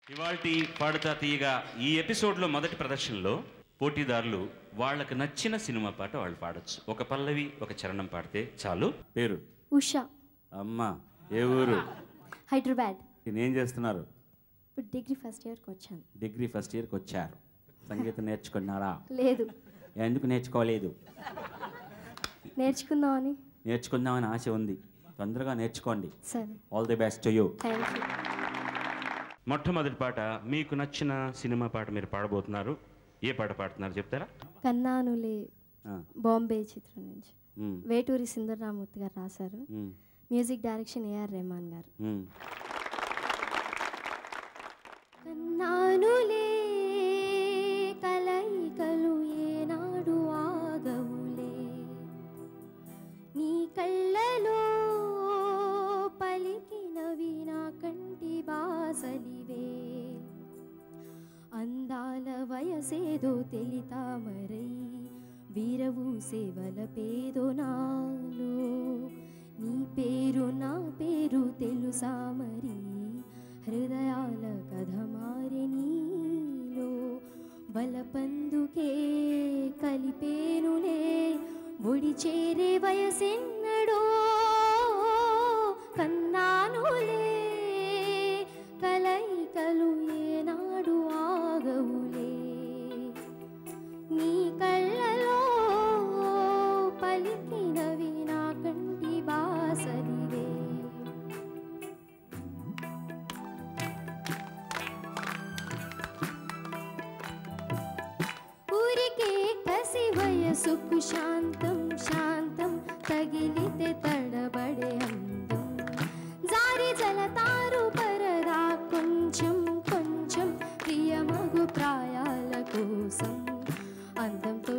ఇవాల్టి పాడుతా తీయగా ఈ ఎపిసోడ్లో మొదటి ప్రదర్శనలో పోటీదారులు వాళ్ళకు నచ్చిన సినిమా పాట వాళ్ళు పాడొచ్చు. ఒక పల్లవి ఒక చరణం పాడితే చాలు. పేరు ఉషా. అమ్మ ఏ ఊరు? హైదరాబాద్. నేనేం చేస్తున్నారు? ఇప్పుడు డిగ్రీ ఫస్ట్ ఇయర్కి వచ్చాను. డిగ్రీ ఫస్ట్ ఇయర్కి వచ్చారు. సంగీతం నేర్చుకున్నారా? లేదు. ఎందుకు నేర్చుకోలేదు? నేర్చుకుందామని. నేర్చుకుందామని ఆశ ఉంది. తొందరగా నేర్చుకోండి. సరే. All the best to you. Thank you. మొట్టమొదటి పాట మీకు నచ్చిన సినిమా పాట మీరు పాడబోతున్నారు. ఏ పాట పాడుతున్నారు చెప్తారా? కన్నానులే బాంబే చిత్రం నుంచి. వేటూరి సుందరరామూర్తి గారు రాశారు. మ్యూజిక్ డైరెక్షన్ ఏఆర్ రెహమాన్ గారు. కన్నానులే కలయికలు ఏనాడు ఆగవులే, నీ కళ్ళలో పలికినవి నా కంటి బాసలివే, అందాల వయసేదో తెలితామరై వీరవు సేవల పేదో నాలో, నీ పేరు నా పేరు తెలుసా మరి, హృదయాల కథ మారే నీలో, బలపందుకే కలిపేనులే ఒడి చేరే వయసెన్నడో, కన్నానులే కలయికలు ఏనాడు ఆగవులే, నీ కళ్ళలో పలికినవి నా కంటి బాసలివే. ఊరికే కసి వయసుకు శాంతం శాంతం తగిలితే తడబడే అందం, జారి జలతారు పరదా కొంచెం కొంచెం ప్రియమగు ప్రాయాల కోసం, అందంతో